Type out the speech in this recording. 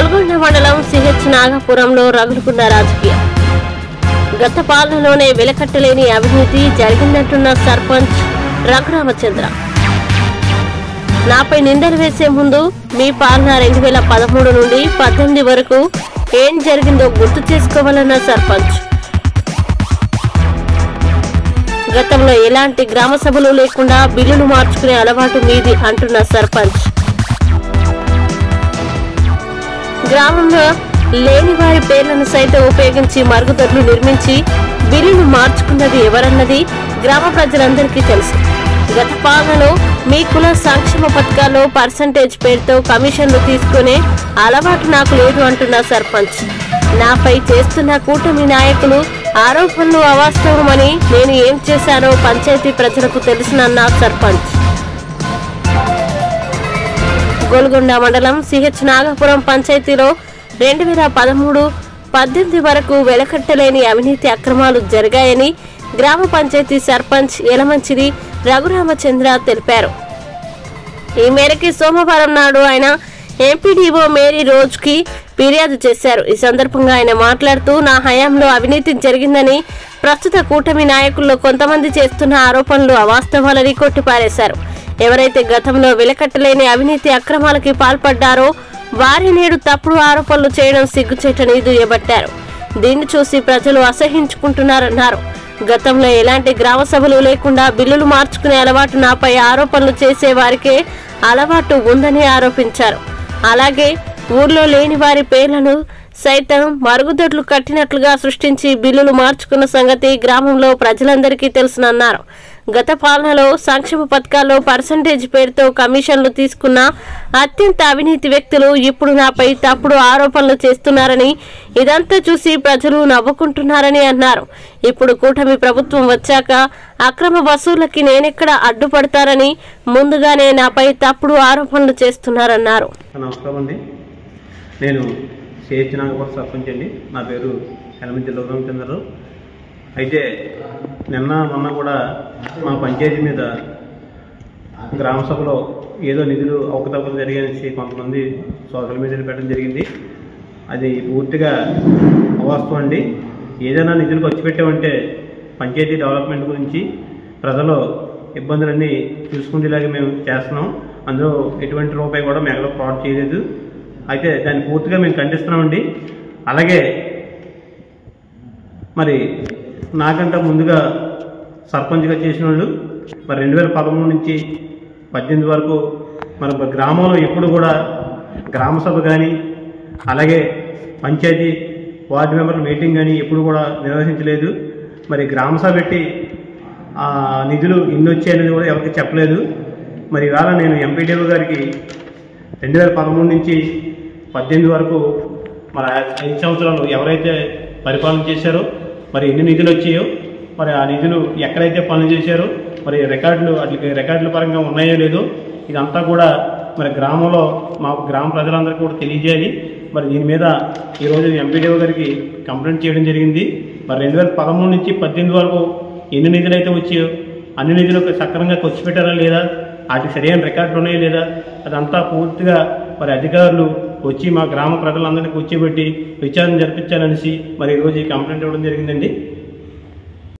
గోల్కొండ మండలం సిహెచ్ నాగపురంలో రగులుకున్న రాజకీయం. గత పాలనలోనే వెలకట్టలేని అవినీతి జరిగిందంటున్న సర్పంచ్ రఘురామచంద్ర. నాపై నిందలు వేసే ముందు మీ పాలన 2013 నుండి 18 వరకు ఏం జరిగిందో గుర్తు చేసుకోవాలన్న సర్పంచ్. గతంలో ఎలాంటి గ్రామ సభలు లేకుండా బిల్లులు మార్చుకునే అలవాటు మీది అంటున్న సర్పంచ్. గ్రామంలో లేని వారి పేర్లను సైతం ఉపయోగించి మరుగుదొడ్లు నిర్మించి బిల్లులు మార్చుకున్నది ఎవరన్నది గ్రామ ప్రజలందరికీ తెలుసు. గత పాలనలో మీ కుల సంక్షేమ పథకాల్లో పర్సంటేజ్ పేరుతో కమిషన్లు తీసుకునే అలవాటు నాకు లేదు అంటున్న సర్పంచ్. నాపై చేస్తున్న కూటమి నాయకులు ఆరోపణలు అవాస్తవమని నేను ఏం చేశానో పంచాయతీ ప్రజలకు తెలుసునన్న సర్పంచ్. గోల్కొండ మండలం సిహెచ్ నాగపురం పంచాయతీలో 2013-18 వరకు వెలకట్టలేని అవినీతి అక్రమాలు జరిగాయని గ్రామ పంచాయతీ సర్పంచ్ యలమంచిలి రఘురామచంద్ర తెలిపారు. ఈ మేరకు సోమవారం నాడు ఆయన ఎంపీడీఓ మేరీ రోజుకి ఫిర్యాదు చేశారు. ఈ సందర్భంగా ఆయన మాట్లాడుతూ, నా హయాంలో అవినీతి జరిగిందని, ప్రస్తుత కూటమి నాయకుల్లో కొంతమంది చేస్తున్న ఆరోపణలు అవాస్తవాలని కొట్టిపారేశారు. ఎవరైతే గతంలో వెలకట్టలేని అవినీతి అక్రమాలకి పాల్పడ్డారో వారి నేడు తప్పుడు ఆరోపణలు చేయడం సిగ్గుచేటని దుయ్యబట్టారు. దీన్ని చూసి ప్రజలు అసహించుకుంటున్నారన్నారు. గతంలో ఎలాంటి గ్రామ సభలు లేకుండా బిల్లులు మార్చుకునే అలవాటు నాపై ఆరోపణలు చేసే వారికే అలవాటు ఉందని ఆరోపించారు. అలాగే ఊర్లో లేని వారి పేర్లను సైతం మరుగుదొడ్లు కట్టినట్లుగా సృష్టించి బిల్లులు మార్చుకున్న సంగతి గ్రామంలో ప్రజలందరికీ తెలుసునన్నారు. గత పాలనలో సంక్షేమ పథకాల్లో పర్సంటేజ్ పేరుతో కమిషన్లు తీసుకున్న అత్యంత అవినీతి వ్యక్తులు ఇప్పుడు నాపై తప్పుడు ఆరోపణలు చేస్తున్నారని, ఇదంతా చూసి ప్రజలు నవ్వుకుంటున్నారని అన్నారు. ఇప్పుడు కూటమి ప్రభుత్వం వచ్చాక అక్రమ వసూళ్లకి నేనెక్కడ అడ్డుపడతారని ముందుగానే నాపై తప్పుడు ఆరోపణలు చేస్తున్నారన్నారు. నమస్కారం అండి. నేను సిహెచ్ నాగపురం సర్పంచ్ అండి. నా పేరు యలమంచిలి రఘురామచంద్రరావు. అయితే నిన్న మొన్న కూడా మా పంచాయతీ మీద గ్రామ సభలో ఏదో నిధులు అవకతవకలు జరిగాయని కొంతమంది సోషల్ మీడియాలో పెట్టడం జరిగింది. అది పూర్తిగా అవాస్తవం అండి. ఏదైనా నిధులు ఖర్చు పెట్టామంటే పంచాయతీ డెవలప్మెంట్ గురించి ప్రజలు ఇబ్బందులన్నీ చూసుకునేలాగా మేము చేస్తున్నాం. అందులో ఎటువంటి రూపాయి కూడా మేము ఫ్రాడ్ చేయలేదు. అయితే దాన్ని పూర్తిగా మేము ఖండిస్తున్నామండి. అలాగే మరి నాకంటే ముందుగా సర్పంచ్గా చేసిన వాళ్ళు మరి 2013 నుంచి 18 వరకు మన గ్రామంలో ఎప్పుడు కూడా గ్రామ సభ కానీ అలాగే పంచాయతీ వార్డు మెంబర్ల మీటింగ్ కానీ ఎప్పుడు కూడా నిర్వహించలేదు. మరి గ్రామ సభ పెట్టి నిధులు ఇన్ని వచ్చాయనేది కూడా ఎవరికి చెప్పలేదు. మరి ఇవాళ నేను ఎంపీడీఓ గారికి 2013 నుంచి 18 వరకు మరి 5 సంవత్సరాలు ఎవరైతే పరిపాలన చేశారో మరి ఎన్ని నిధులు వచ్చాయో మరి ఆ నిధులు ఎక్కడైతే పనులు చేశారో మరి రికార్డుల పరంగా ఉన్నాయో లేదో ఇదంతా కూడా మరి గ్రామంలో మా గ్రామ ప్రజలందరికీ కూడా తెలియజేయాలి. మరి దీని మీద ఈరోజు ఎంపీడీఓ గారికి కంప్లైంట్ చేయడం జరిగింది. మరి 2013 నుంచి 18 వరకు ఎన్ని నిధులు అయితే వచ్చాయో అన్ని నిధులు సక్రమంగా ఖర్చు పెట్టారా లేదా, వాటికి సరైన రికార్డులు ఉన్నాయో లేదా, అదంతా పూర్తిగా మరి అధికారులు వచ్చి మా గ్రామ ప్రజలందరినీ కూర్చోబెట్టి విచారణ జరిపించాలనేసి మరి ఈరోజు ఈ కంప్లైంట్ ఇవ్వడం జరిగిందండి.